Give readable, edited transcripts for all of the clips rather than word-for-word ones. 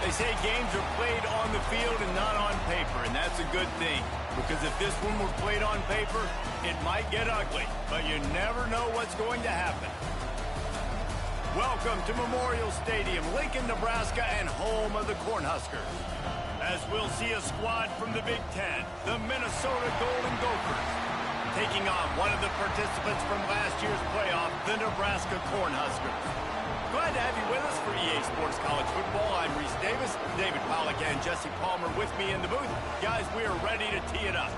They say games are played on the field and not on paper, and that's a good thing. Because if this one were played on paper, it might get ugly, but you never know what's going to happen. Welcome to Memorial Stadium, Lincoln, Nebraska, and home of the Cornhuskers. As we'll see a squad from the Big Ten, the Minnesota Golden Gophers, taking on one of the participants from last year's playoff, the Nebraska Cornhuskers. Glad to have you with us for EA Sports College Football. I'm Reese Davis, David Pollack, and Jesse Palmer with me in the booth. Guys, we are ready to tee it up.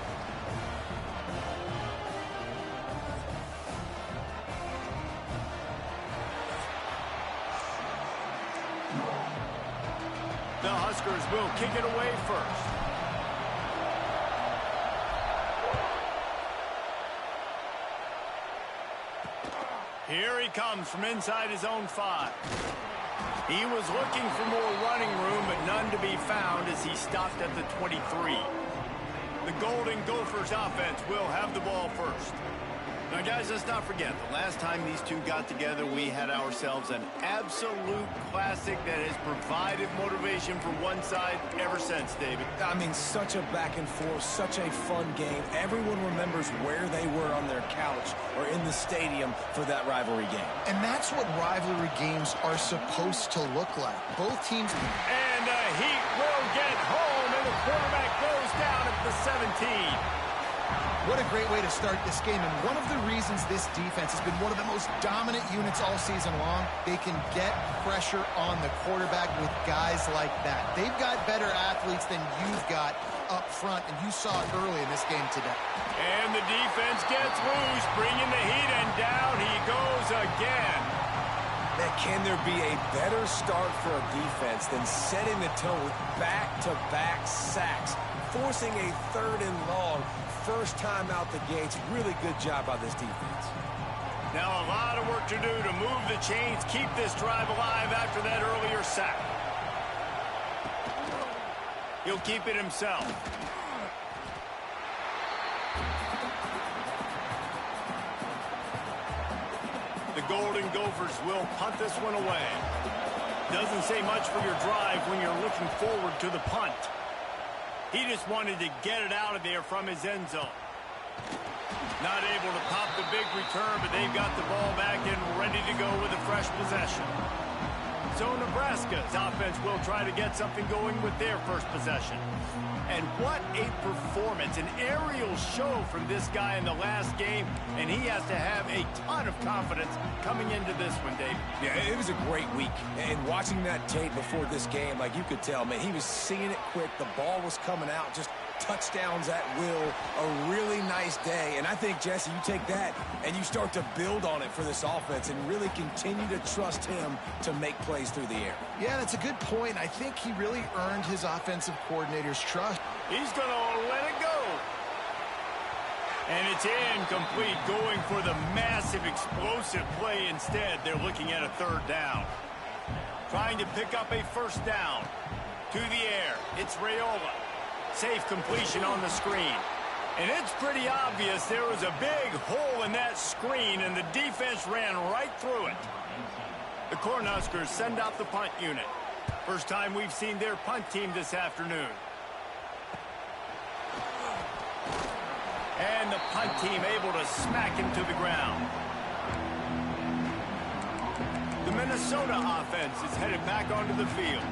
The Huskers will kick it away first. Here he comes from inside his own 5. He was looking for more running room, but none to be found as he stopped at the 23. The Golden Gophers offense will have the ball first. Now, guys, let's not forget, the last time these two got together, we had ourselves an absolute classic that has provided motivation for one side ever since, David. I mean, such a back and forth, such a fun game. Everyone remembers where they were on their couch or in the stadium for that rivalry game. And that's what rivalry games are supposed to look like. Both teams... And the Heat will get home, and the quarterback goes down at the 17. What a great way to start this game, and one of the reasons this defense has been one of the most dominant units all season long, they can get pressure on the quarterback with guys like that. They've got better athletes than you've got up front, and you saw it early in this game today. And the defense gets loose, bringing the Heat, and down he goes again. Man, can there be a better start for a defense than setting the tone with back-to-back sacks, forcing a 3rd and long, first time out the gates? Really good job by this defense. Now a lot of work to do to move the chains, keep this drive alive after that earlier sack. He'll keep it himself. The Golden Gophers will punt this one away. Doesn't say much for your drive when you're looking forward to the punt. He just wanted to get it out of there from his end zone. Not able to pop the big return, but they've got the ball back and ready to go with a fresh possession. So Nebraska's offense will try to get something going with their first possession. And what a performance, an aerial show from this guy in the last game, and he has to have a ton of confidence coming into this one, Dave. Yeah, it was a great week, and watching that tape before this game, like you could tell, man, he was seeing it quick, the ball was coming out, just touchdowns at will, a really nice day. And I think, Jesse, you take that and you start to build on it for this offense and really continue to trust him to make plays through the air. Yeah, that's a good point. I think he really earned his offensive coordinator's trust. He's going to let it go. And it's incomplete, going for the massive explosive play instead. They're looking at a 3rd down. Trying to pick up a 1st down. To the air, it's Raiola. Safe completion on the screen. And it's pretty obvious there was a big hole in that screen, and the defense ran right through it. The Cornhuskers send out the punt unit. First time we've seen their punt team this afternoon. And the punt team able to smack him to the ground. The Minnesota offense is headed back onto the field.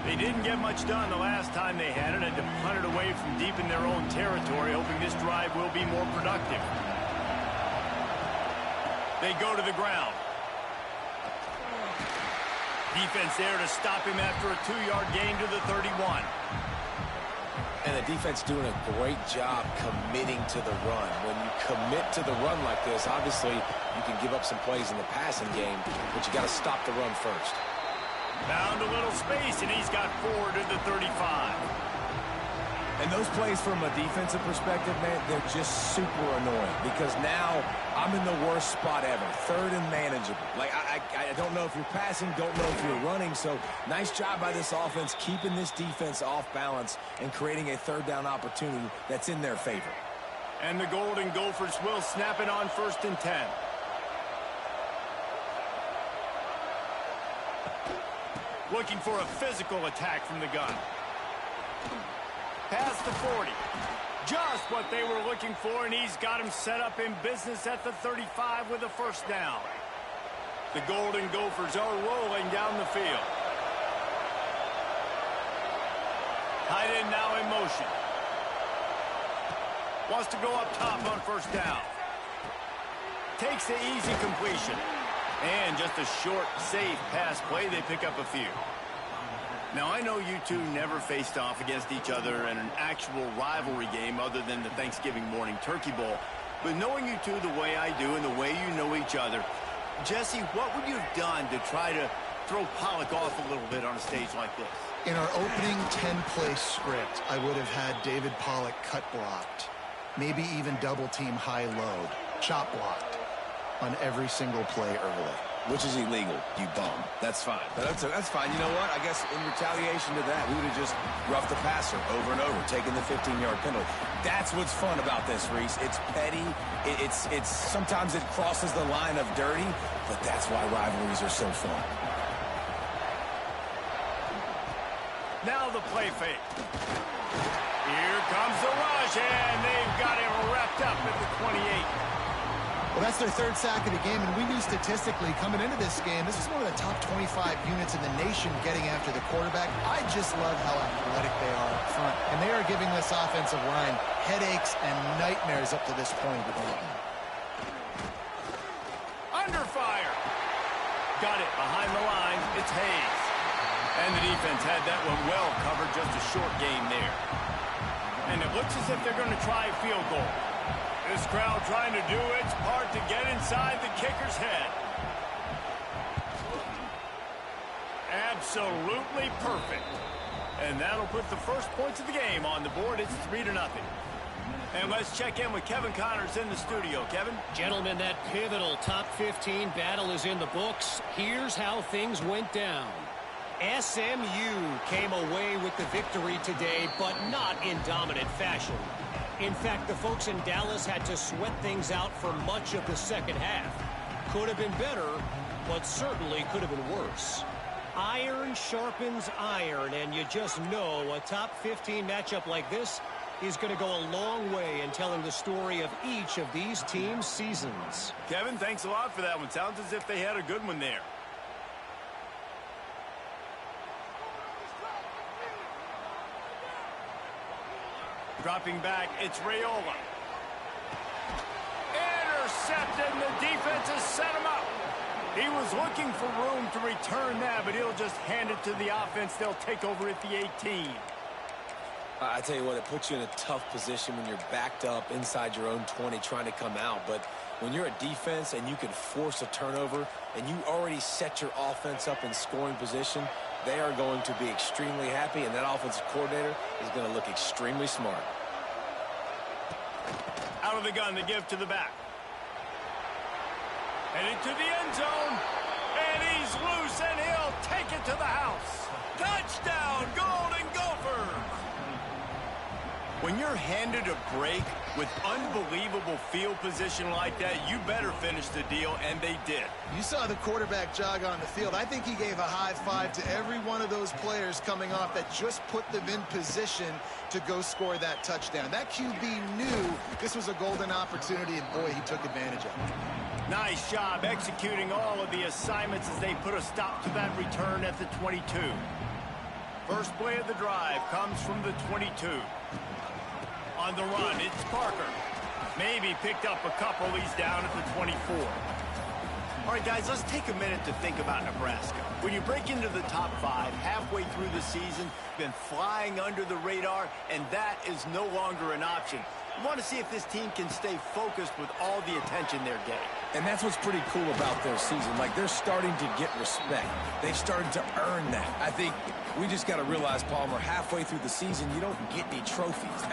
They didn't get much done the last time they had it, and to punt it away from deep in their own territory, hoping this drive will be more productive. They go to the ground. Defense there to stop him after a 2-yard gain to the 31. And the defense doing a great job committing to the run. When you commit to the run like this, obviously you can give up some plays in the passing game, but you got to stop the run first. Found a little space, and he's got 4 to the 35. And those plays from a defensive perspective, man, they're just super annoying because now I'm in the worst spot ever, 3rd and manageable. Like, I don't know if you're passing, don't know if you're running, so nice job by this offense keeping this defense off balance and creating a 3rd down opportunity that's in their favor. And the Golden Gophers will snap it on 1st and 10. Looking for a physical attack from the gun. Past the 40. Just what they were looking for, and he's got him set up in business at the 35 with a first down. The Golden Gophers are rolling down the field. Tight end now in motion. Wants to go up top on first down. Takes the easy completion. And just a short, safe pass play. They pick up a few. Now, I know you two never faced off against each other in an actual rivalry game other than the Thanksgiving morning Turkey Bowl. But knowing you two the way I do and the way you know each other, Jesse, what would you have done to try to throw Pollock off a little bit on a stage like this? In our opening 10-play script, I would have had David Pollock cut blocked. Maybe even double-team high-load, chop blocked on every single play early. Which is illegal, you bum. That's fine. But that's fine. You know what? I guess in retaliation to that, we would have just roughed the passer over and over, taking the 15-yard penalty. That's what's fun about this, Reese. It's petty. It's sometimes it crosses the line of dirty, but that's why rivalries are so fun. Now the play fake. Here comes the rush, and they've got him wrapped up at the 28. Well, that's their third sack of the game, and we knew statistically coming into this game, this is one of the top 25 units in the nation getting after the quarterback. I just love how athletic they are up front, and they are giving this offensive line headaches and nightmares up to this point of the game. Under fire. Got it behind the line. It's Hayes. And the defense had that one well covered, just a short gain there. And it looks as if they're going to try a field goal. This crowd trying to do its part to get inside the kicker's head. Absolutely perfect. And that'll put the first points of the game on the board. It's 3-0. And let's check in with Kevin Connors in the studio. Kevin? Gentlemen, that pivotal top 15 battle is in the books. Here's how things went down. SMU came away with the victory today, but not in dominant fashion. In fact, the folks in Dallas had to sweat things out for much of the second half. Could have been better, but certainly could have been worse. Iron sharpens iron, and you just know a top 15 matchup like this is going to go a long way in telling the story of each of these teams' seasons. Kevin, thanks a lot for that one. Sounds as if they had a good one there. Dropping back, it's Raiola. Intercepted, and the defense has set him up. He was looking for room to return that, but he'll just hand it to the offense. They'll take over at the 18. I tell you what, it puts you in a tough position when you're backed up inside your own 20 trying to come out. But when you're a defense and you can force a turnover and you already set your offense up in scoring position, they are going to be extremely happy, and that offensive coordinator is going to look extremely smart. Out of the gun, the give to the back. Headed to the end zone, and he's loose, and he'll take it to the house. Touchdown, Golden Gophers! When you're handed a break with unbelievable field position like that, you better finish the deal, and they did. You saw the quarterback jog on the field. I think he gave a high five to every one of those players coming off that just put them in position to go score that touchdown. That QB knew this was a golden opportunity, and boy, he took advantage of it. Nice job executing all of the assignments as they put a stop to that return at the 22. First play of the drive comes from the 22. On the run, it's Parker. Maybe picked up a couple. He's down at the 24. All right, guys, let's take a minute to think about Nebraska. When you break into the top 5 halfway through the season, been flying under the radar, and that is no longer an option. You want to see if this team can stay focused with all the attention they're getting. And that's what's pretty cool about their season. Like, they're starting to get respect. They've started to earn that. I think we just got to realize, Palmer, halfway through the season, you don't get any trophies.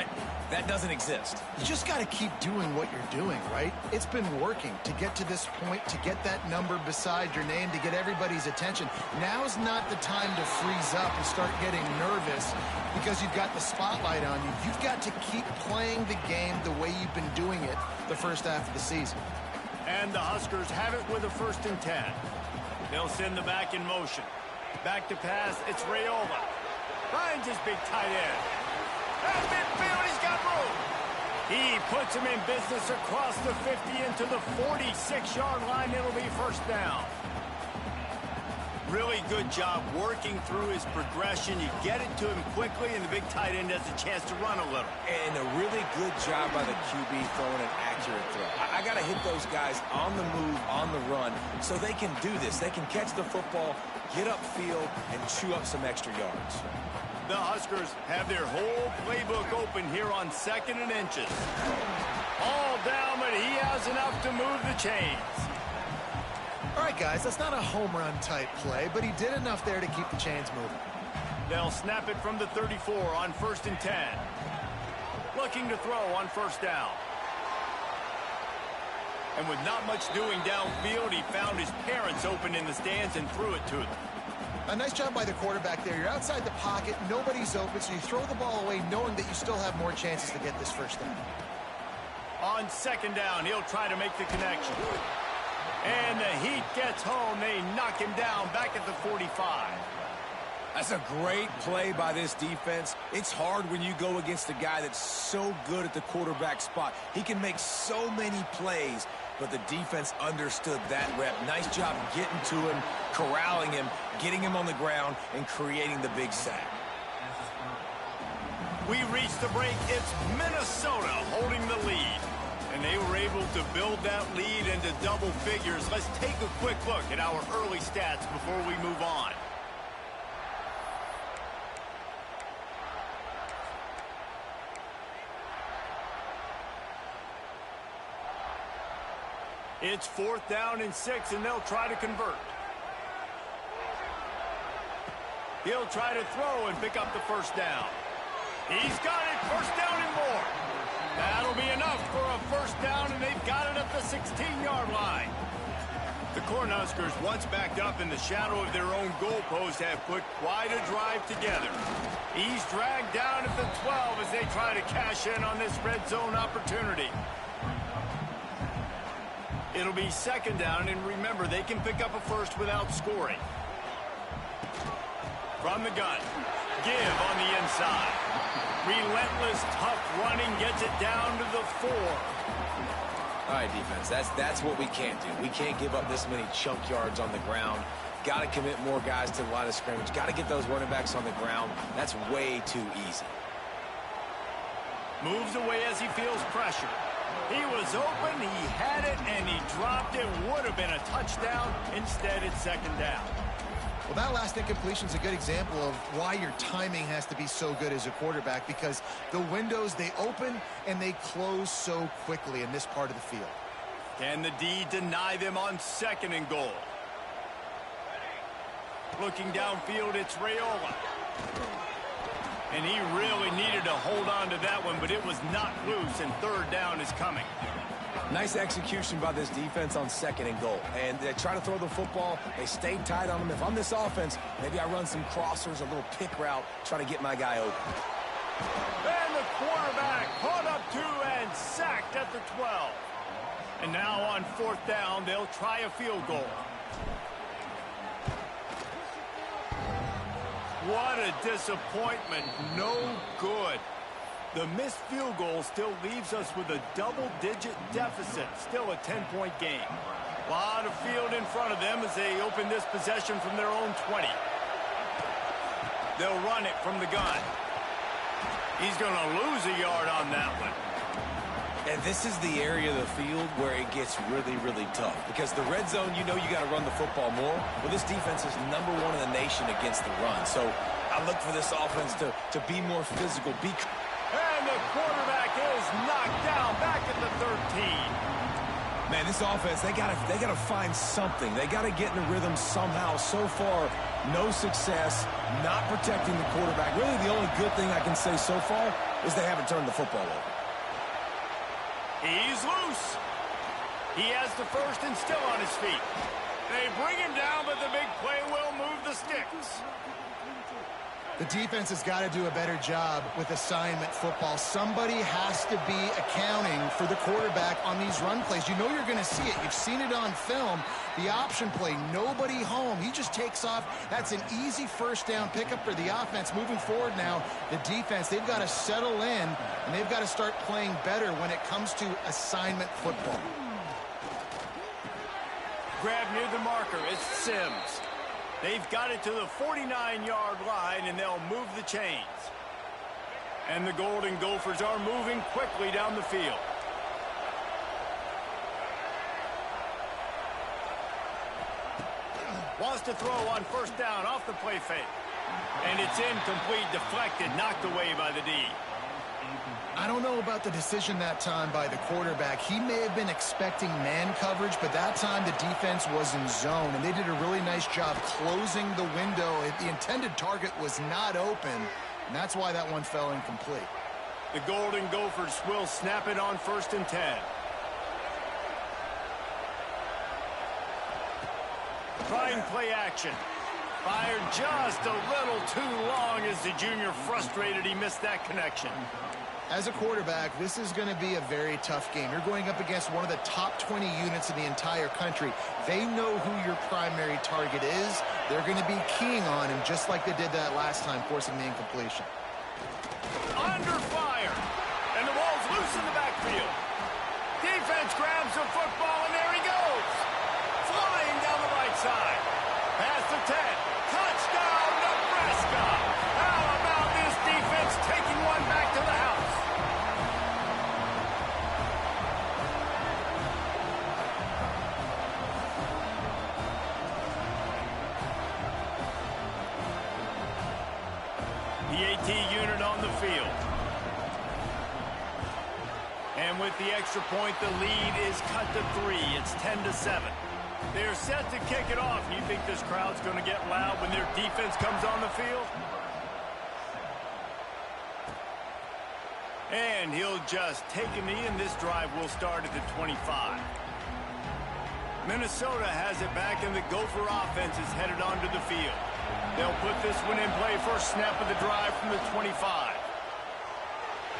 That doesn't exist. You just got to keep doing what you're doing, right? It's been working to get to this point, to get that number beside your name, to get everybody's attention. Now's not the time to freeze up and start getting nervous because you've got the spotlight on you. You've got to keep playing the game the way you've been doing it the first half of the season. And the Huskers have it with a 1st and 10. They'll send the back in motion. Back to pass, it's Raiola. Finds his big tight end. At midfield, he's got room. He puts him in business across the 50 into the 46-yard line. It'll be first down. Really good job working through his progression. You get it to him quickly, and the big tight end has a chance to run a little. And a really good job by the QB throwing an accurate throw. I got to hit those guys on the move, on the run, so they can do this. They can catch the football, get upfield, and chew up some extra yards. The Huskers have their whole playbook open here on 2nd and inches. All down, but he has enough to move the chains. All right, guys, that's not a home run type play, but he did enough there to keep the chains moving. They'll snap it from the 34 on 1st and 10. Looking to throw on 1st down. And with not much doing downfield, he found his parents open in the stands and threw it to them. A nice job by the quarterback there. You're outside the pocket, nobody's open, so you throw the ball away knowing that you still have more chances to get this first down. On 2nd down, he'll try to make the connection. And the heat gets home. They knock him down back at the 45. That's a great play by this defense. It's hard when you go against a guy that's so good at the quarterback spot. He can make so many plays, but the defense understood that rep. Nice job getting to him, corralling him, getting him on the ground, and creating the big sack. We reach the break. It's Minnesota holding the lead. And they were able to build that lead into double figures. Let's take a quick look at our early stats before we move on. It's 4th down and 6, and they'll try to convert. He'll try to throw and pick up the first down. He's got it, first down and more. That'll be enough for a first down, and they've got it at the 16-yard line. The Cornhuskers, once backed up in the shadow of their own goalpost, have put quite a drive together. He's dragged down at the 12 as they try to cash in on this red zone opportunity. It'll be 2nd down, and remember, they can pick up a first without scoring. From the gun, give on the inside. Relentless, tough running gets it down to the 4. All right, defense, that's what we can't do. We can't give up this many chunk yards on the ground. Got to commit more guys to the line of scrimmage. Got to get those running backs on the ground. That's way too easy. Moves away as he feels pressure. He was open, he had it, and he dropped it. Would have been a touchdown. Instead, it's 2nd down. Well, that last incompletion is a good example of why your timing has to be so good as a quarterback, because the windows, they open and they close so quickly in this part of the field. Can the D deny them on 2nd and goal? Looking downfield, it's Raiola. And he really needed to hold on to that one, but it was knocked loose, and 3rd down is coming. Nice execution by this defense on 2nd and goal. And they try to throw the football. They stayed tight on them. If I'm this offense, maybe I run some crossers, a little pick route, try to get my guy open. And the quarterback caught up to and sacked at the 12. And now on 4th down, they'll try a field goal. What a disappointment. No good. The missed field goal still leaves us with a double-digit deficit. Still a 10-point game. A lot of field in front of them as they open this possession from their own 20. They'll run it from the gun. He's going to lose a yard on that one. And this is the area of the field where it gets really, really tough. Because the red zone, you know you got to run the football more. Well, this defense is #1 in the nation against the run. So I look for this offense to be more physical. And the quarterback is knocked down back at the 13. Man, this offense, they gotta find something. They got to get in a rhythm somehow. So far, no success, not protecting the quarterback. Really, the only good thing I can say so far is they haven't turned the football over. He's loose. He has the first and still on his feet. They bring him down, but the big play will move the sticks. The defense has got to do a better job with assignment football. Somebody has to be accounting for the quarterback on these run plays. You know you're going to see it. You've seen it on film. The option play, nobody home. He just takes off. That's an easy first down pickup for the offense. Moving forward now, the defense, they've got to settle in, and they've got to start playing better when it comes to assignment football. Grab near the marker. It's Sims. They've got it to the 49-yard line, and they'll move the chains. And the Golden Gophers are moving quickly down the field. Wants to throw on first down off the play fake. And it's incomplete, deflected, knocked away by the D. I don't know about the decision that time by the quarterback. He may have been expecting man coverage, but that time the defense was in zone, and they did a really nice job closing the window. The intended target was not open, and that's why that one fell incomplete. The Golden Gophers will snap it on 1st and 10. Trying play action. Fired just a little too long as the junior frustrated he missed that connection. As a quarterback, this is going to be a very tough game. You're going up against one of the top 20 units in the entire country. They know who your primary target is. They're going to be keying on him just like they did that last time, forcing the incompletion. Under fire. And the ball's loose in the backfield. Defense grabs the football, and there he goes. Flying down the right side. Past the 10. Touchdown, Nebraska. How about this defense taking one back to the house? The AT unit on the field. And with the extra point, the lead is cut to 3. It's 10-7. They're set to kick it off. You think this crowd's going to get loud when their defense comes on the field? And he'll just take a knee, and this drive will start at the 25. Minnesota has it back, and the Gopher offense is headed onto the field. They'll put this one in play. First snap of the drive from the 25.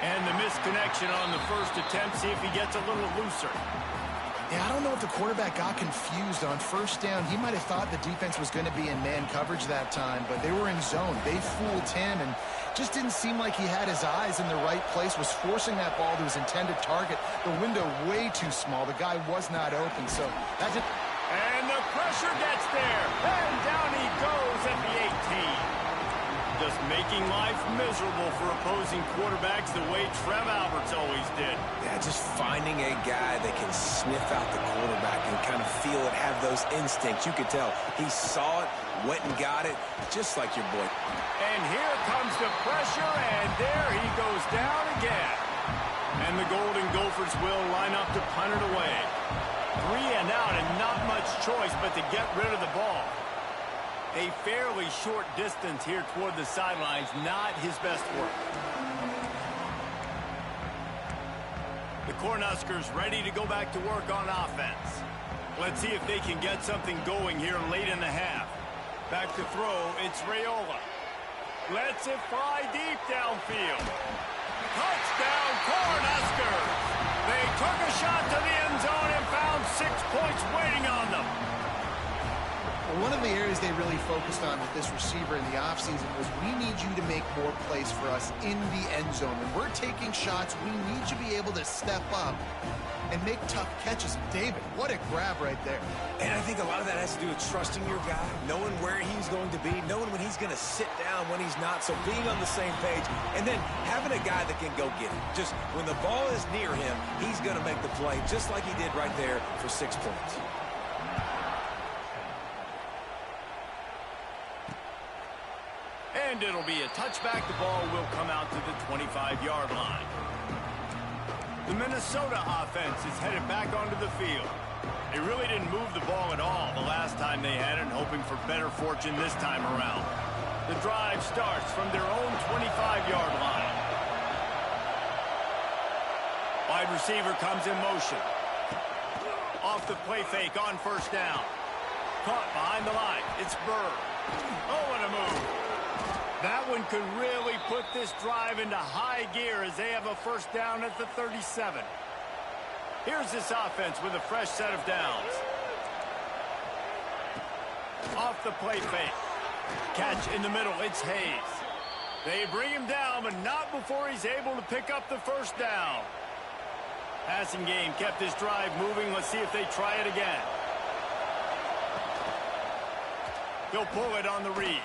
And the misconnection on the first attempt. See if he gets a little looser. Yeah, I don't know if the quarterback got confused on first down. He might have thought the defense was going to be in man coverage that time, but they were in zone. They fooled him, and just didn't seem like he had his eyes in the right place, was forcing that ball to his intended target. The window way too small. The guy was not open, so that did... And the pressure gets there, and down he goes at the 18. Just making life miserable for opposing quarterbacks the way Trev Alberts always did. Yeah, just finding a guy that can sniff out the quarterback and kind of feel it, have those instincts. You could tell he saw it, went and got it, just like your boy. And here comes the pressure, and there he goes down again. And the Golden Gophers will line up to punt it away. 3 and out, and not much choice but to get rid of the ball. A fairly short distance here toward the sidelines, not his best work. The Cornhuskers ready to go back to work on offense. Let's see if they can get something going here late in the half. Back to throw, it's Raiola. Lets it fly deep downfield. Touchdown, Cornhuskers! They took a shot to the end zone and found 6 points waiting on them. One of the areas they really focused on with this receiver in the offseason was we need you to make more plays for us in the end zone. When we're taking shots, we need you to be able to step up and make tough catches. David, what a grab right there. And I think a lot of that has to do with trusting your guy, knowing where he's going to be, knowing when he's going to sit down, when he's not, so being on the same page, and then having a guy that can go get it. Just when the ball is near him, he's going to make the play, just like he did right there for 6 points. And it'll be a touchback. The ball will come out to the 25-yard line. The Minnesota offense is headed back onto the field. They really didn't move the ball at all the last time they had it, hoping for better fortune this time around. The drive starts from their own 25-yard line. Wide receiver comes in motion. Off the play fake on first down. Caught behind the line. It's Burr. Oh, what a move. That one could really put this drive into high gear as they have a first down at the 37. Here's this offense with a fresh set of downs. Off the play fake. Catch in the middle. It's Hayes. They bring him down, but not before he's able to pick up the first down. Passing game kept this drive moving. Let's see if they try it again. He'll pull it on the read.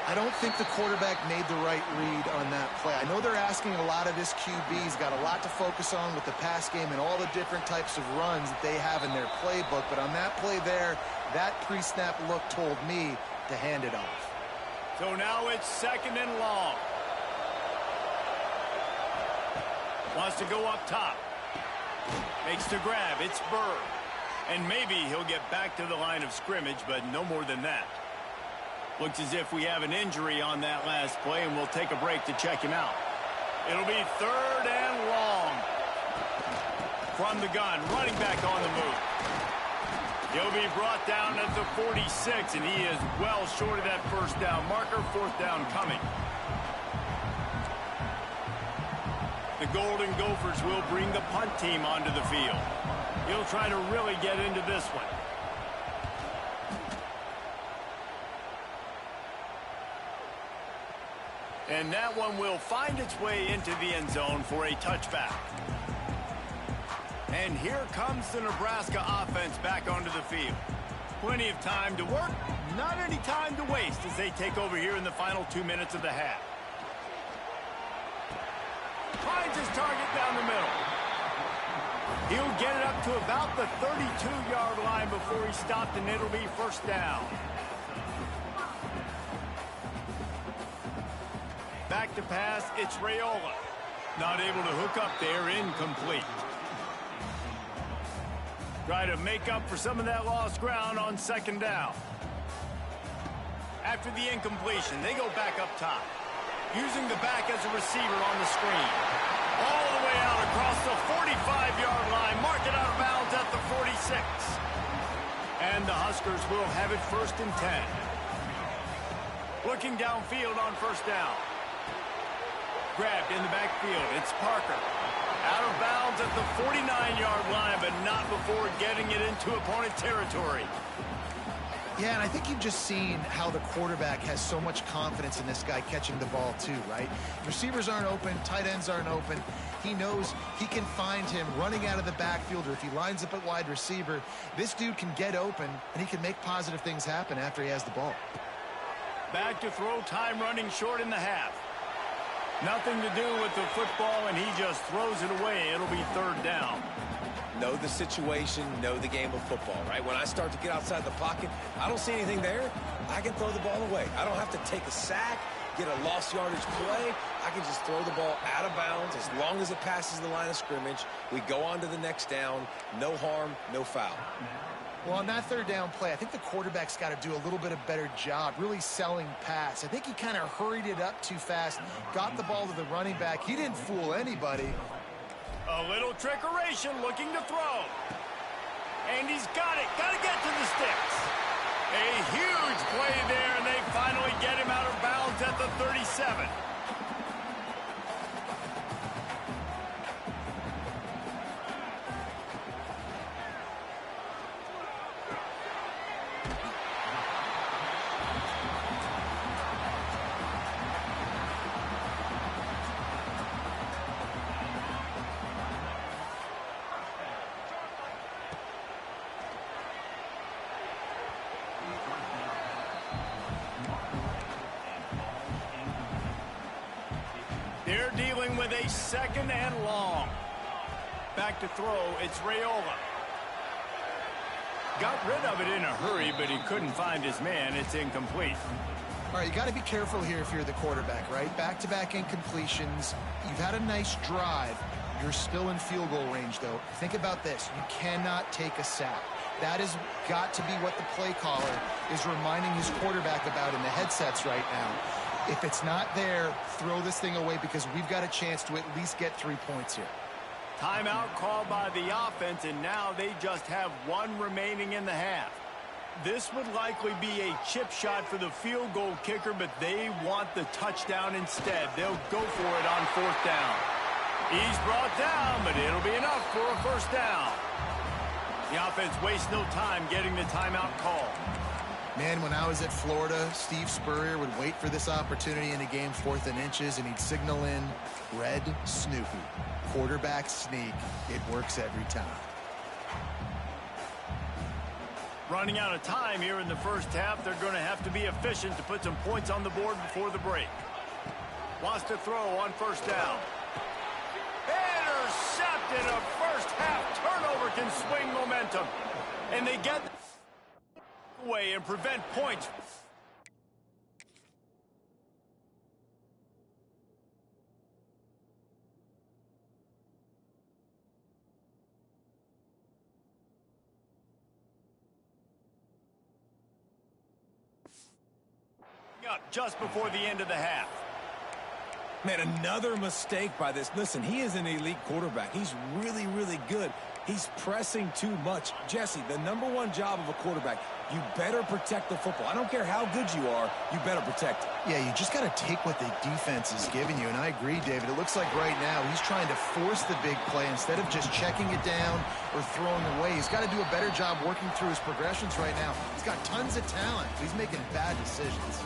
I don't think the quarterback made the right read on that play. I know they're asking a lot of this QB. He's got a lot to focus on with the pass game and all the different types of runs that they have in their playbook. But on that play there, that pre-snap look told me to hand it off. So now it's second and long. Wants to go up top. Makes the grab. It's Bird. And maybe he'll get back to the line of scrimmage, but no more than that. Looks as if we have an injury on that last play, and we'll take a break to check him out. It'll be third and long. From the gun, running back on the move. He'll be brought down at the 46, and he is well short of that first down marker. Fourth down coming. The Golden Gophers will bring the punt team onto the field. He'll try to really get into this one. And that one will find its way into the end zone for a touchback. And here comes the Nebraska offense back onto the field. Plenty of time to work, not any time to waste as they take over here in the final 2 minutes of the half. Finds his target down the middle. He'll get it up to about the 32-yard line before he stopped, and it'll be first down. Back to pass, it's Raiola. Not able to hook up there, incomplete. Try to make up for some of that lost ground on second down. After the incompletion, they go back up top. Using the back as a receiver on the screen. All the way out across the 45-yard line. Mark it out of bounds at the 46. And the Huskers will have it first and 10. Looking downfield on first down. Grabbed in the backfield. It's Parker. Out of bounds at the 49-yard line, but not before getting it into opponent territory. Yeah, and I think you've just seen how the quarterback has so much confidence in this guy catching the ball too, right? Receivers aren't open, tight ends aren't open. He knows he can find him running out of the backfield, or if he lines up at wide receiver, this dude can get open, and he can make positive things happen after he has the ball. Back to throw, time running short in the half. Nothing to do with the football, and he just throws it away. It'll be third down. Know the situation, know the game of football, right? When I start to get outside the pocket, I don't see anything there, I can throw the ball away. I don't have to take a sack, get a lost yardage play. I can just throw the ball out of bounds as long as it passes the line of scrimmage. We go on to the next down. No harm, no foul. Well, on that third down play, I think the quarterback's got to do a little bit of better job really selling pass. I think he kind of hurried it up too fast, got the ball to the running back. He didn't fool anybody. A little trickeration, looking to throw. And he's got it. Got to get to the sticks. A huge play there, and they finally get him out of bounds at the 37. They're dealing with a second and long. Back to throw, it's Raiola. Got rid of it in a hurry, but he couldn't find his man. It's incomplete. All right, you got to be careful here if you're the quarterback, right? Back-to-back incompletions. You've had a nice drive. You're still in field goal range, though. Think about this. You cannot take a sack. That has got to be what the play caller is reminding his quarterback about in the headsets right now. If it's not there, throw this thing away because we've got a chance to at least get 3 points here. Timeout called by the offense, and now they just have one remaining in the half. this would likely be a chip shot for the field goal kicker, but they want the touchdown instead. They'll go for it on 4th down. He's brought down, but it'll be enough for a 1st down. The offense wastes no time getting the timeout call. Man, when I was at Florida, Steve Spurrier would wait for this opportunity in a game, 4th and inches, and he'd signal in Red Snoopy. Quarterback sneak. It works every time. Running out of time here in the first half. They're going to have to be efficient to put some points on the board before the break. Wants to throw on 1st down. Intercepted. A first half turnover can swing momentum. And they get away and prevent points. Up just before the end of the half. Man, another mistake by this. Listen, he is an elite quarterback. He's really, really good. He's pressing too much. Jesse, the #1 job of a quarterback, you better protect the football. I don't care how good you are, you better protect it. Yeah, you just got to take what the defense is giving you, and I agree, David. It looks like right now he's trying to force the big play instead of just checking it down or throwing away. He's got to do a better job working through his progressions right now. He's got tons of talent. He's making bad decisions.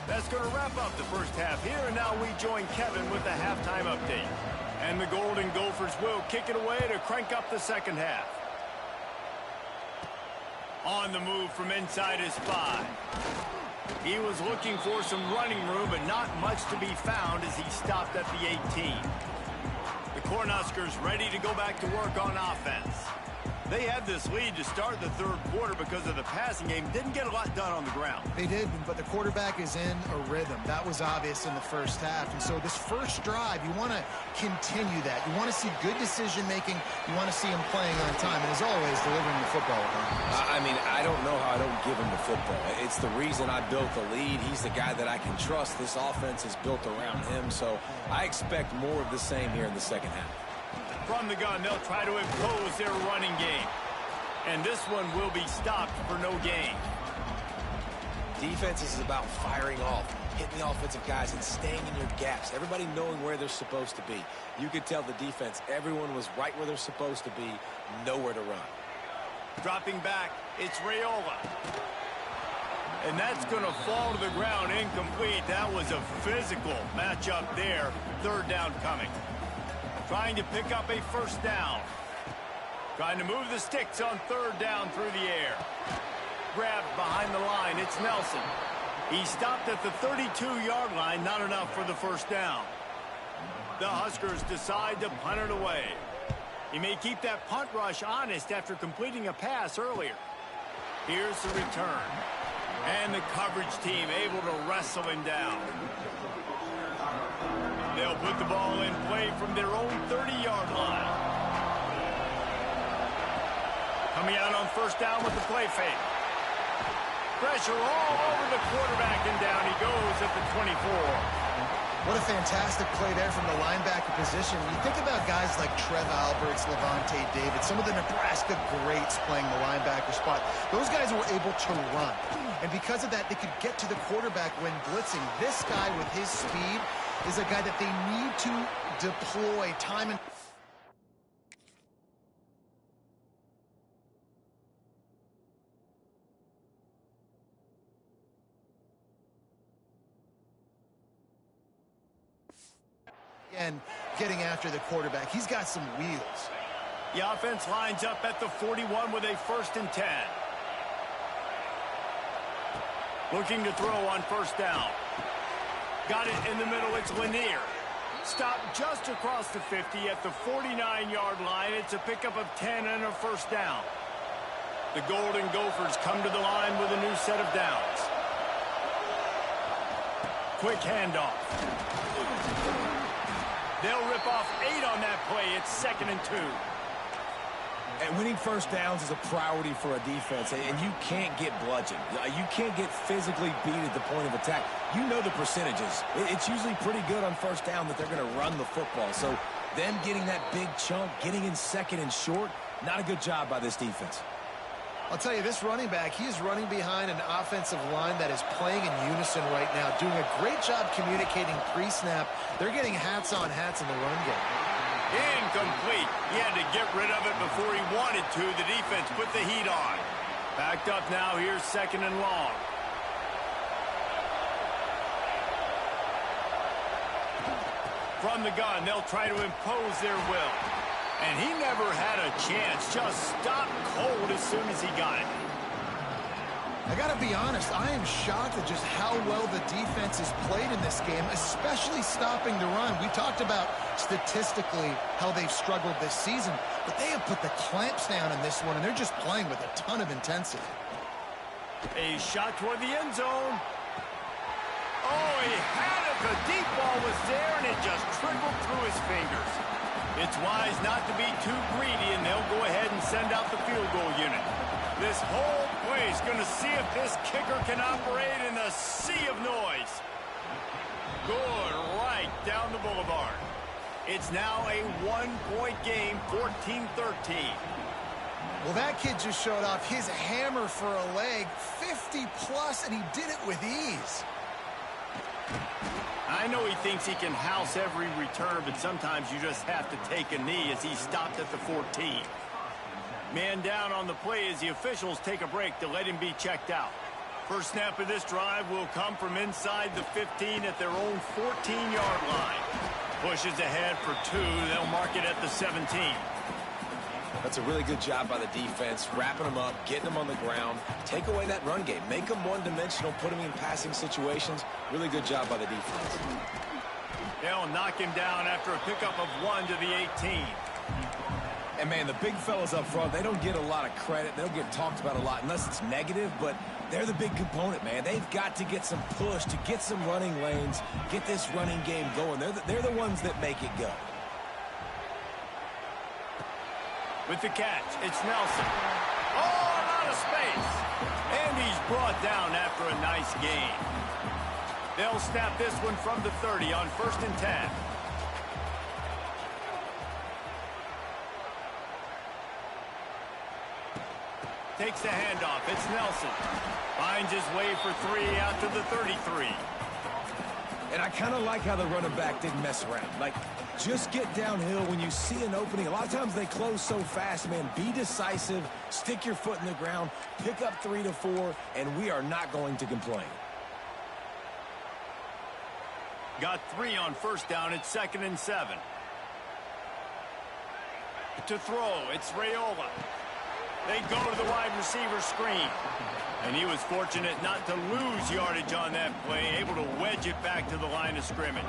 That's going to wrap up the first half here, and now we join Kevin with the halftime update. And the Golden Gophers will kick it away to crank up the second half. On the move from inside his 5. He was looking for some running room, but not much to be found as he stopped at the 18. The Cornhuskers ready to go back to work on offense. They had this lead to start the 3rd quarter because of the passing game. Didn't get a lot done on the ground. They did, but the quarterback is in a rhythm. That was obvious in the first half. And so this first drive, you want to continue that. You want to see good decision-making. You want to see him playing on time. And as always, delivering the football. I mean, I don't know how I don't give him the football. It's the reason I built the lead. He's the guy that I can trust. This offense is built around him. So I expect more of the same here in the second half. From the gun, they'll try to impose their running game. And this one will be stopped for no gain. Defense is about firing off, hitting the offensive guys, and staying in your gaps. Everybody knowing where they're supposed to be. You could tell the defense, everyone was right where they're supposed to be, nowhere to run. Dropping back, it's Raiola. And that's going to fall to the ground incomplete. That was a physical matchup there. 3rd down coming. Trying to pick up a 1st down. Trying to move the sticks on 3rd down through the air. Grabbed behind the line. It's Nelson. He stopped at the 32-yard line. Not enough for the 1st down. The Huskers decide to punt it away. He may keep that punt rush honest after completing a pass earlier. Here's the return. And the coverage team able to wrestle him down. They'll put the ball in play from their own 30-yard line. Coming out on 1st down with the play fake. Pressure all over the quarterback, and down he goes at the 24. What a fantastic play there from the linebacker position. You think about guys like Trev Alberts, Levante David, some of the Nebraska greats playing the linebacker spot. Those guys were able to run. And because of that, they could get to the quarterback when blitzing. This guy with his speed is a guy that they need to deploy time and getting after the quarterback. He's got some wheels. The offense lines up at the 41 with a 1st and 10. Looking to throw on 1st down. Got it in the middle. It's Lanier. Stopped just across the 50 at the 49-yard line. It's a pickup of 10 and a 1st down. The Golden Gophers come to the line with a new set of downs. Quick handoff. They'll rip off 8 on that play. It's 2nd and 2. And winning 1st downs is a priority for a defense, and you can't get bludgeoned. You can't get physically beat at the point of attack. You know the percentages. It's usually pretty good on 1st down that they're going to run the football. So them getting that big chunk, getting in 2nd and short, not a good job by this defense. I'll tell you, this running back, he is running behind an offensive line that is playing in unison right now, doing a great job communicating pre-snap. They're getting hats on hats in the run game. Incomplete. He had to get rid of it before he wanted to. The defense put the heat on. Backed up now. Here's 2nd and long. From the gun, they'll try to impose their will. And he never had a chance. Just stopped cold as soon as he got it. I got to be honest, I am shocked at just how well the defense has played in this game, especially stopping the run. We talked about statistically how they've struggled this season, but they have put the clamps down in this one, and they're just playing with a ton of intensity. A shot toward the end zone. Oh, he had it. The deep ball was there, and it just trickled through his fingers. It's wise not to be too greedy, and they'll go ahead and send out the field goal unit. This whole play is going to see if this kicker can operate in a sea of noise. Good, right down the boulevard. It's now a one-point game, 14-13. Well, that kid just showed off his hammer for a leg, 50-plus, and he did it with ease. I know he thinks he can house every return, but sometimes you just have to take a knee as he stopped at the 14. Man down on the play as the officials take a break to let him be checked out. First snap of this drive will come from inside the 15 at their own 14-yard line. Pushes ahead for 2. They'll mark it at the 17. That's a really good job by the defense, wrapping them up, getting them on the ground, take away that run game, make them one-dimensional, put them in passing situations. Really good job by the defense. They'll knock him down after a pickup of 1 to the 18. And, man, the big fellas up front, they don't get a lot of credit. They don't get talked about a lot unless it's negative, but they're the big component, man. They've got to get some push, to get some running lanes, get this running game going. They're the ones that make it go. With the catch, it's Nelson. Oh, out of space. And he's brought down after a nice gain. They'll snap this one from the 30 on 1st and 10. Takes the handoff. It's Nelson. Finds his way for 3 out to the 33. And I kind of like how the running back didn't mess around. Like, just get downhill when you see an opening. A lot of times they close so fast, man. Be decisive, stick your foot in the ground, pick up 3 to 4, and we are not going to complain. Got 3 on 1st down. It's 2nd and 7. To throw, it's Raiola. They go to the wide receiver screen. And he was fortunate not to lose yardage on that play, able to wedge it back to the line of scrimmage.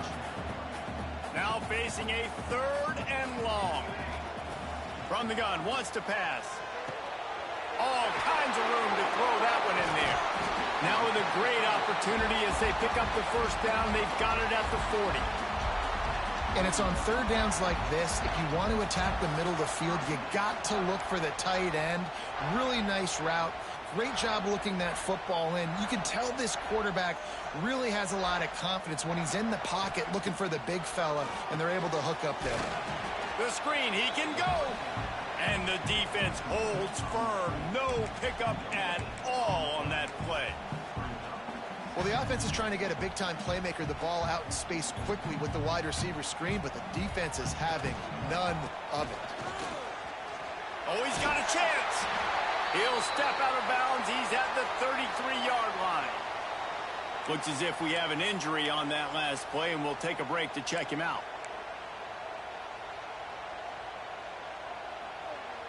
Now facing a 3rd and long. From the gun, wants to pass. All kinds of room to throw that one in there. Now with a great opportunity as they pick up the 1st down, they've got it at the 40. And it's on 3rd downs like this. If you want to attack the middle of the field, you got to look for the tight end. Really nice route. Great job looking that football in. You can tell this quarterback really has a lot of confidence when he's in the pocket looking for the big fella, and they're able to hook up there. The screen, he can go. And the defense holds firm. No pickup at all on that play. Well, the offense is trying to get a big-time playmaker the ball out in space quickly with the wide receiver screen, but the defense is having none of it. Oh, he's got a chance. He'll step out of bounds. He's at the 33-yard line. Looks as if we have an injury on that last play, and we'll take a break to check him out.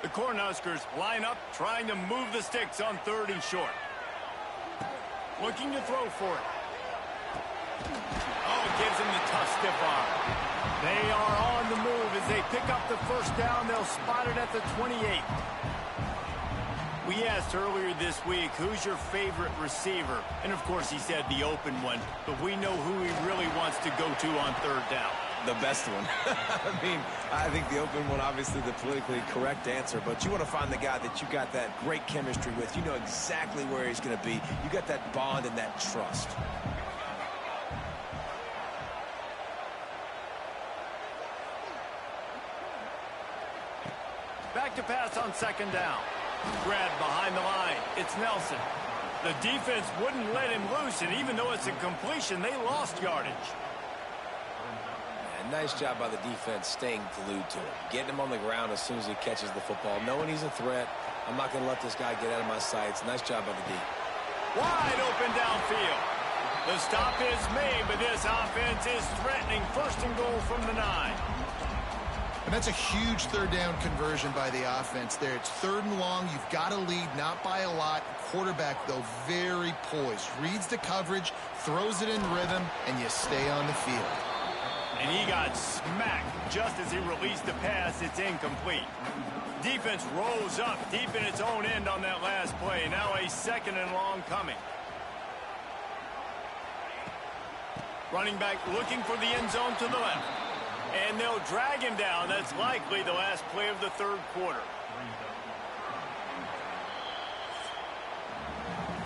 The Cornhuskers line up, trying to move the sticks on 3rd and short. Looking to throw for it. Oh, it gives him the tough stiff arm. They are on the move as they pick up the 1st down. They'll spot it at the 28. We asked earlier this week, who's your favorite receiver? And, of course, he said the open one. But we know who he really wants to go to on 3rd down. The best one. I mean, I think the open one, obviously the politically correct answer, but you want to find the guy that you got that great chemistry with. You know exactly where he's going to be. You got that bond and that trust. Back to pass on 2nd down. Grabbed behind the line. It's Nelson. The defense wouldn't let him loose, and even though it's a completion, they lost yardage. And nice job by the defense staying glued to him. Getting him on the ground as soon as he catches the football. Knowing he's a threat. I'm not going to let this guy get out of my sights. Nice job by the D. Wide open downfield. The stop is made, but this offense is threatening. First and goal from the 9. And that's a huge third down conversion by the offense there. It's 3rd and long. You've got to lead, not by a lot. Quarterback, though, very poised. Reads the coverage, throws it in rhythm, and you stay on the field. And he got smacked just as he released the pass. It's incomplete. Defense rolls up deep in its own end on that last play. Now a 2nd and long coming. Running back looking for the end zone to the left. And they'll drag him down. That's likely the last play of the 3rd quarter.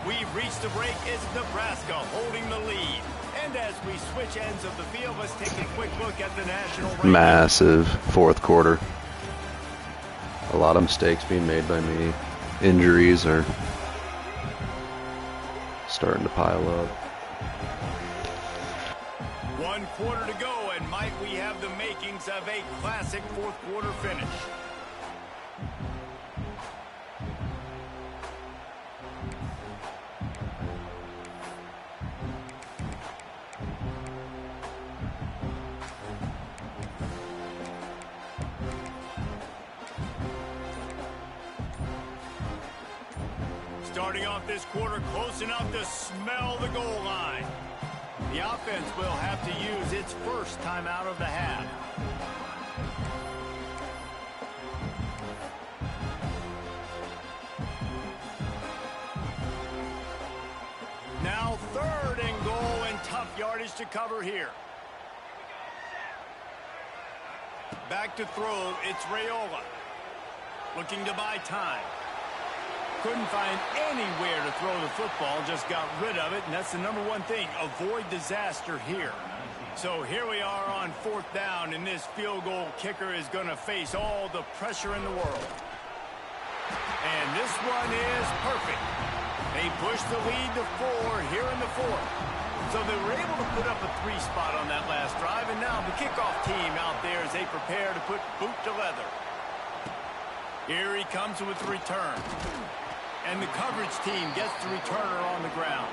We've reached the break. It's Nebraska holding the lead. And as we switch ends of the field, let's take a quick look at the national rankings. Massive 4th quarter. A lot of mistakes being made by me. Injuries are starting to pile up. 1 quarter to go, and might we have the makings of a classic 4th quarter finish. Starting off this quarter close enough to smell the goal line. The offense will have to use its first timeout of the half. Now 3rd and goal, and tough yardage to cover here. Back to throw, it's Raiola. Looking to buy time. Couldn't find anywhere to throw the football, just got rid of it, and that's the #1 thing. Avoid disaster here. So here we are on 4th down, and this field goal kicker is going to face all the pressure in the world. And this one is perfect. They push the lead to 4 here in the 4th. So they were able to put up a 3 spot on that last drive, and now the kickoff team out there as they prepare to put boot to leather. Here he comes with the return. And the coverage team gets the returner on the ground.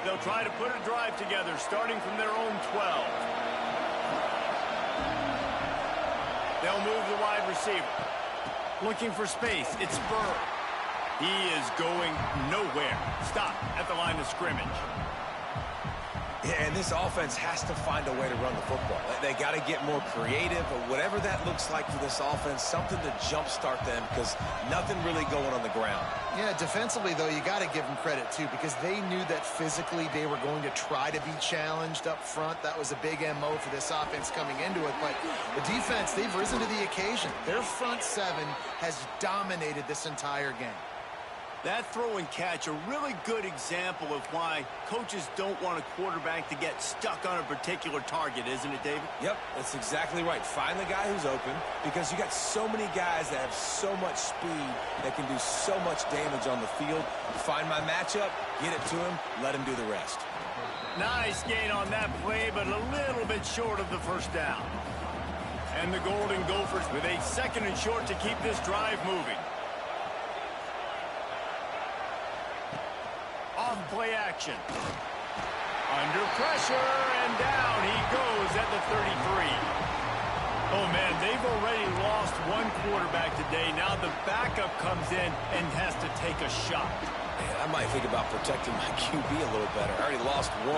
They'll try to put a drive together, starting from their own 12. They'll move the wide receiver. Looking for space. It's Spur. He is going nowhere. Stop at the line of scrimmage. Yeah, and this offense has to find a way to run the football. They got to get more creative, or whatever that looks like for this offense, something to jumpstart them, because nothing really going on the ground. Yeah, defensively, though, you got to give them credit, too, because they knew that physically they were going to try to be challenged up front. That was a big MO for this offense coming into it. But the defense, they've risen to the occasion. Their front 7 has dominated this entire game. That throw and catch, a really good example of why coaches don't want a quarterback to get stuck on a particular target, isn't it, David? Yep, that's exactly right. Find the guy who's open, because you got so many guys that have so much speed that can do so much damage on the field. Find my matchup, get it to him, let him do the rest. Nice gain on that play, but a little bit short of the first down. And the Golden Gophers with a 2nd and short to keep this drive moving. Off-play action. Under pressure, and down he goes at the 33. Oh, man, they've already lost 1 quarterback today. Now the backup comes in and has to take a shot. Man, I might think about protecting my QB a little better. I already lost 1.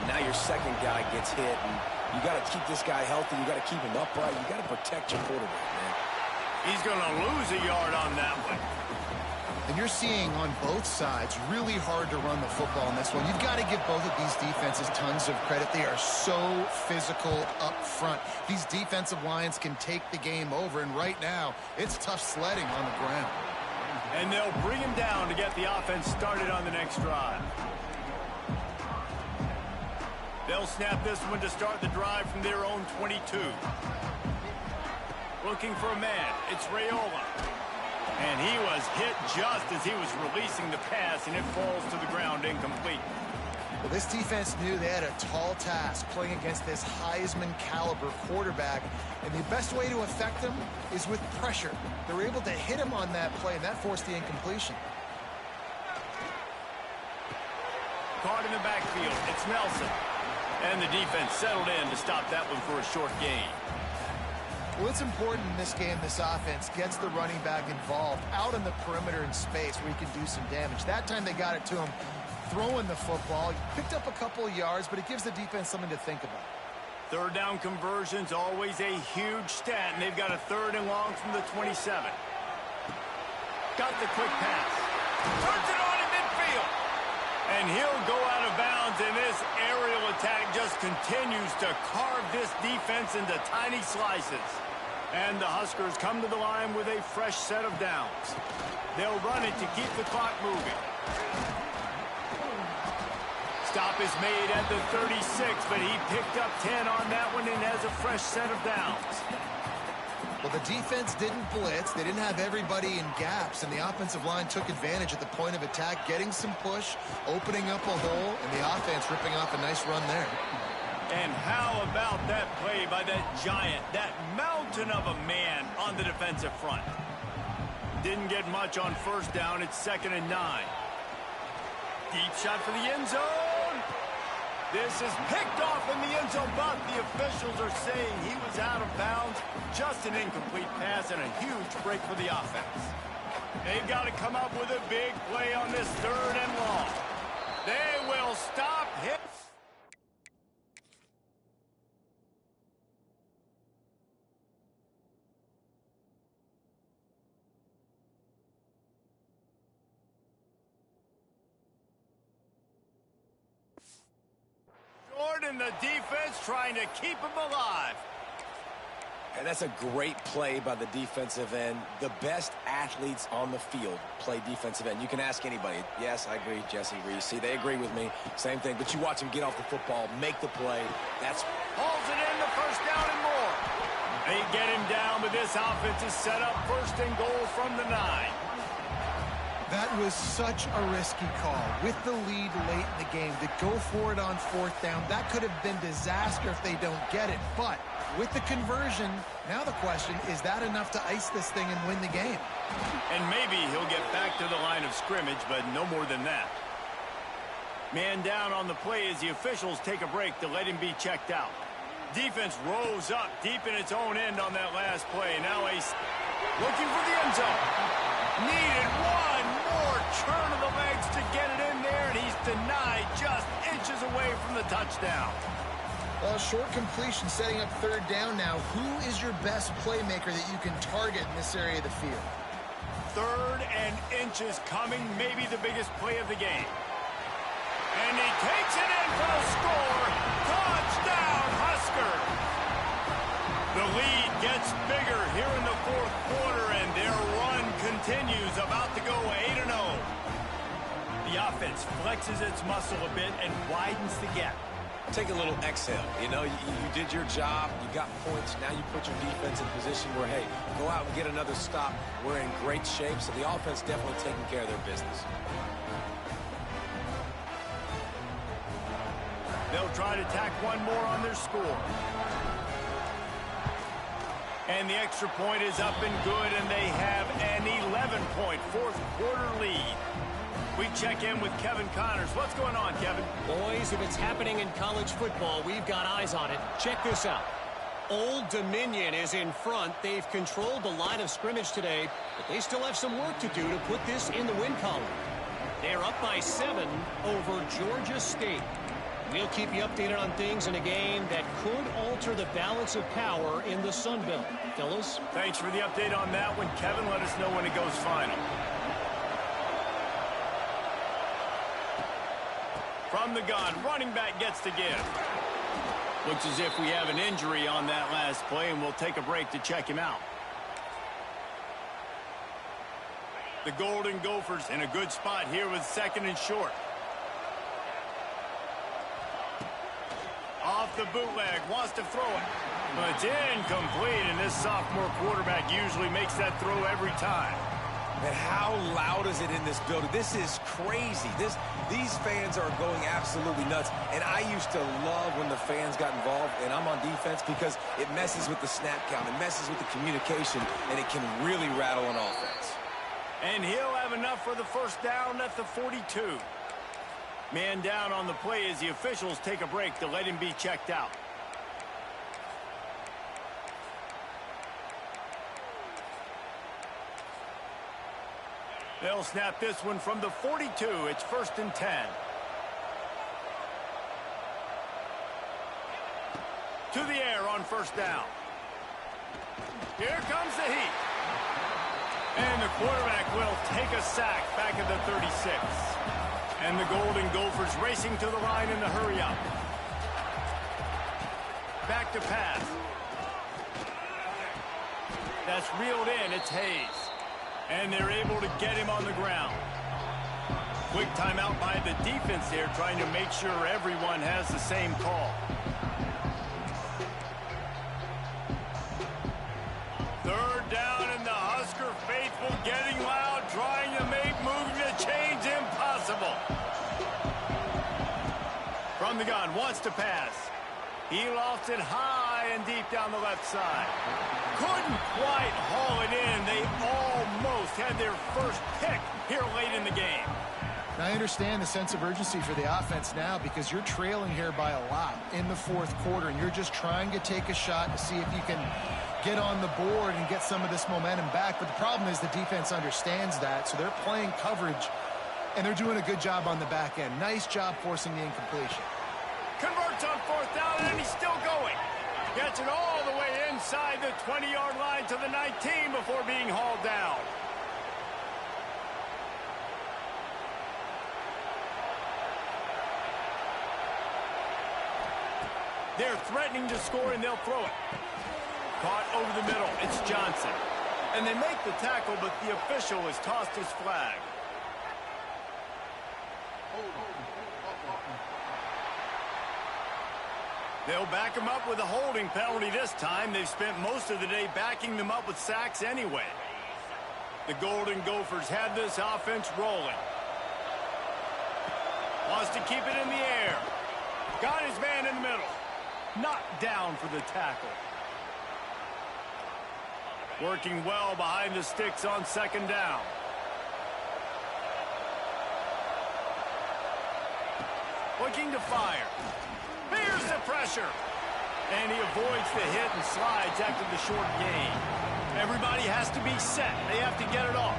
Now your 2nd guy gets hit, and you got to keep this guy healthy. You got to keep him upright. You got to protect your quarterback, man. He's going to lose a yard on that one. And you're seeing on both sides really hard to run the football in this one. You've got to give both of these defenses tons of credit. They are so physical up front. These defensive lines can take the game over, and right now it's tough sledding on the ground. And they'll bring him down to get the offense started on the next drive. They'll snap this one to start the drive from their own 22. Looking for a man. It's Raiola. And he was hit just as he was releasing the pass, and it falls to the ground incomplete. Well, this defense knew they had a tall task playing against this Heisman-caliber quarterback, and the best way to affect him is with pressure. They were able to hit him on that play, and that forced the incompletion. Caught in the backfield. It's Nelson. And the defense settled in to stop that one for a short gain. Well, it's important in this game this offense gets the running back involved out on the perimeter in space where he can do some damage. That time they got it to him throwing the football. He picked up a couple of yards, but it gives the defense something to think about. Third down conversion's always a huge stat, and they've got a 3rd and long from the 27. Got the quick pass. Turns it on in midfield. And he'll go out of bounds, and this aerial attack just continues to carve this defense into tiny slices. And the Huskers come to the line with a fresh set of downs. They'll run it to keep the clock moving. Stop is made at the 36, but he picked up 10 on that one and has a fresh set of downs. Well, the defense didn't blitz. They didn't have everybody in gaps, and the offensive line took advantage at the point of attack, getting some push, opening up a hole, and the offense ripping off a nice run there. And how about that play by that giant, that mountain of a man on the defensive front? Didn't get much on first down. It's 2nd and 9. Deep shot for the end zone. This is picked off in the end zone, but the officials are saying he was out of bounds. Just an incomplete pass and a huge break for the offense. They've got to come up with a big play on this 3rd and long. They will stop him. And the defense trying to keep him alive. And that's a great play by the defensive end. The best athletes on the field play defensive end. You can ask anybody. Yes, I agree. Jesse agrees. See, they agree with me. Same thing. But you watch him get off the football, make the play. That's hauls it in, the 1st down and more. They get him down, but this offense is set up 1st and goal from the 9. That was such a risky call. With the lead late in the game, to go for it on 4th down, that could have been disaster if they don't get it. But with the conversion, now the question, is that enough to ice this thing and win the game? And maybe he'll get back to the line of scrimmage, but no more than that. Man down on the play as the officials take a break to let him be checked out. Defense rose up deep in its own end on that last play. Now Ace looking for the end zone. Needed one more turn of the legs to get it in there, and he's denied just inches away from the touchdown. Well, short completion setting up 3rd down now. Who is your best playmaker that you can target in this area of the field? 3rd and inches coming, maybe the biggest play of the game. And he takes it in for the score. Touchdown, Husker! The lead gets bigger here in the 4th quarter, and their run continues, about to go 8-0. The offense flexes its muscle a bit and widens the gap. take a little exhale. You know, you did your job. You got points. Now you put your defense in a position where, hey, go out and get another stop. We're in great shape, so the offense definitely taking care of their business. They'll try to tack one more on their score. And the extra point is up and good, and they have an 11-point fourth-quarter lead. We check in with Kevin Connors. What's going on, Kevin? Boys, if it's happening in college football, we've got eyes on it. Check this out. Old Dominion is in front. They've controlled the line of scrimmage today, but they still have some work to do to put this in the win column. They're up by 7 over Georgia State. We'll keep you updated on things in a game that could alter the balance of power in the Sun Belt. Fellas? Thanks for the update on that one, Kevin. Let us know when it goes final. From the gun, running back gets to give. Looks as if we have an injury on that last play, and we'll take a break to check him out. The Golden Gophers in a good spot here with 2nd and short. Off the bootleg, wants to throw it. Well, it's incomplete, and this sophomore quarterback usually makes that throw every time. And how loud is it in this building? This is crazy. These fans are going absolutely nuts. And I used to love when the fans got involved, and I'm on defense, because it messes with the snap count, it messes with the communication, and it can really rattle an offense. And he'll have enough for the first down at the 42. Man down on the play as the officials take a break to let him be checked out. They'll snap this one from the 42. It's 1st and 10. To the air on 1st down. Here comes the heat. And the quarterback will take a sack back at the 36. And the Golden Gophers racing to the line in the hurry up. Back to pass. That's reeled in. It's Hayes. And they're able to get him on the ground. Quick timeout by the defense there, trying to make sure everyone has the same call. 3rd down, and the Husker faithful getting loud, trying to make moving the chains impossible. From the gun, wants to pass. He lost it high and deep down the left side. Couldn't quite haul it in. They almost had their first pick here late in the game. Now, I understand the sense of urgency for the offense now, because you're trailing here by a lot in the 4th quarter, and you're just trying to take a shot to see if you can get on the board and get some of this momentum back. But the problem is the defense understands that, so they're playing coverage, and they're doing a good job on the back end. Nice job forcing the incompletion. Converts on 4th down, and he's still going. Gets it all the way inside the 20-yard line to the 19 before being hauled down. They're threatening to score, and they'll throw it. Caught over the middle. It's Johnson. And they make the tackle, but the official has tossed his flag. They'll back him up with a holding penalty this time. They've spent most of the day backing them up with sacks anyway. The Golden Gophers have this offense rolling. Wants to keep it in the air. Got his man in the middle. Knocked down for the tackle. Working well behind the sticks on 2nd down. Looking to fire. Here's the pressure. And he avoids the hit and slides after the short gain. Everybody has to be set. They have to get it off.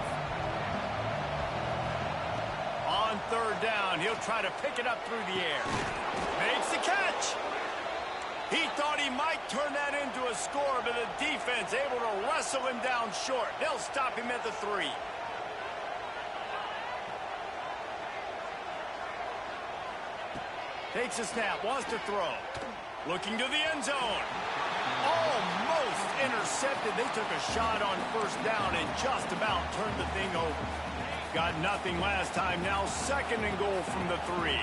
On 3rd down, he'll try to pick it up through the air. Makes the catch. He thought he might turn that into a score, but the defense able to wrestle him down short. They'll stop him at the 3. Takes a snap, wants to throw. Looking to the end zone. Almost intercepted. They took a shot on 1st down and just about turned the thing over. Got nothing last time. Now 2nd and goal from the 3.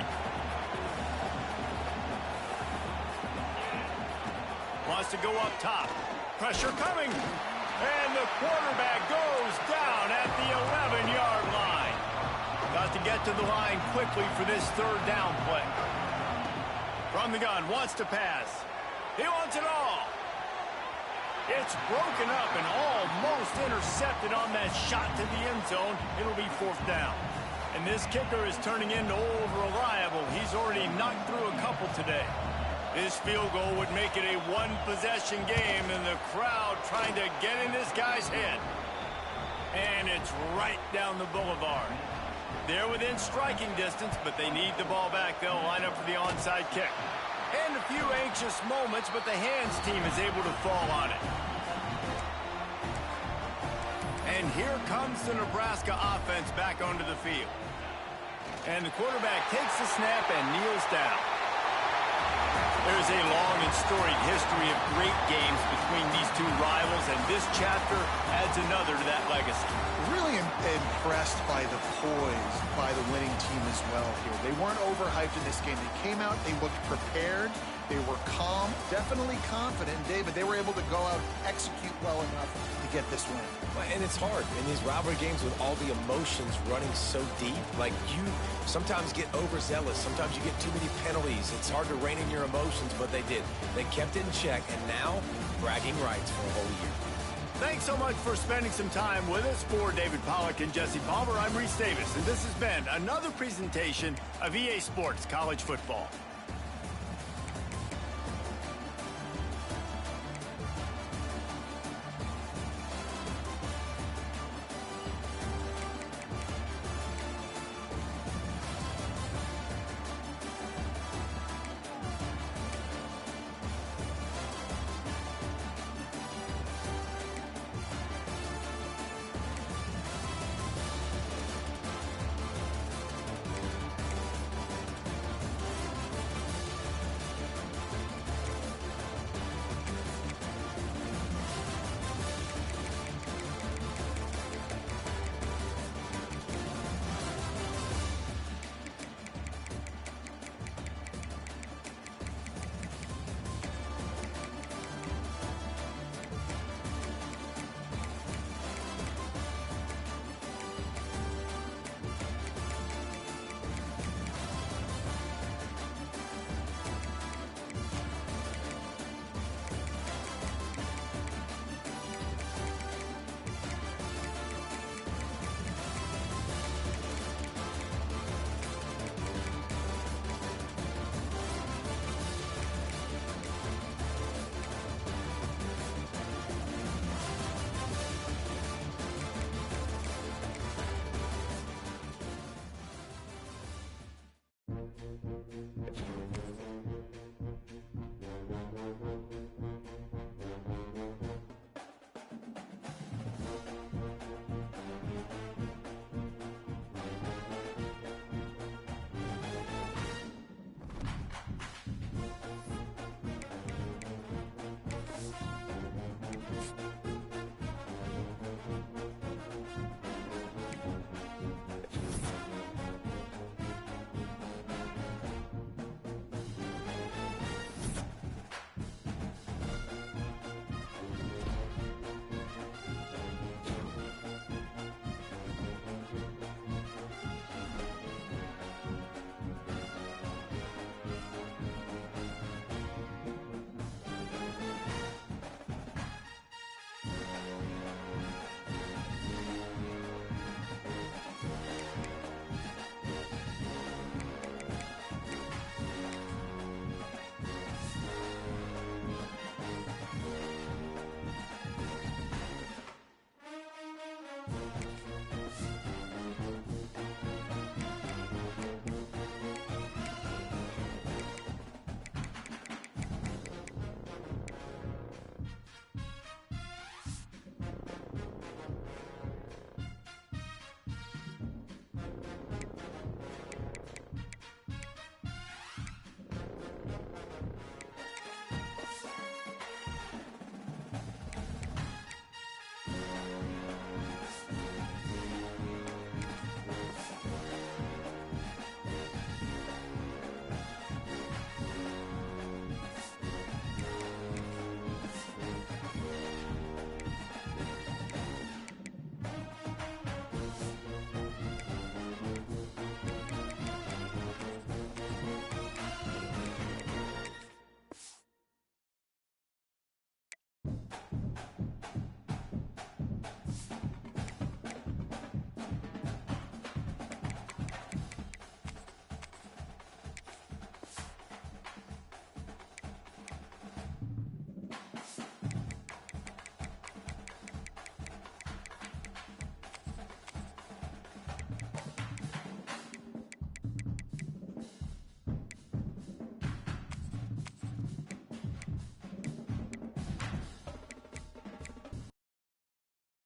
Wants to go up top. Pressure coming. And the quarterback goes down at the 11-yard line. Got to get to the line quickly for this 3rd down play. From the gun, wants to pass. He wants it all. It's broken up and almost intercepted on that shot to the end zone. It'll be 4th down. And this kicker is turning into old reliable. He's already knocked through a couple today. This field goal would make it a 1-possession game, and the crowd trying to get in this guy's head. And it's right down the boulevard. They're within striking distance, but they need the ball back. They'll line up for the onside kick. And a few anxious moments, but the hands team is able to fall on it. And here comes the Nebraska offense back onto the field. And the quarterback takes the snap and kneels down. There's a long and storied history of great games between these two rivals, and this chapter adds another to that legacy. Really impressed by the poise by the winning team as well here. They weren't overhyped in this game. They came out, they looked prepared, They were calm, definitely confident, and David, they were able to go out and execute well enough to get this win. And it's hard in these rivalry games with all the emotions running so deep. Like, you sometimes get overzealous. Sometimes you get too many penalties. It's hard to rein in your emotions, but they did. They kept it in check, and now bragging rights for a whole year. Thanks so much for spending some time with us. For David Pollack and Jesse Palmer, I'm Reese Davis, and this has been another presentation of EA Sports College Football.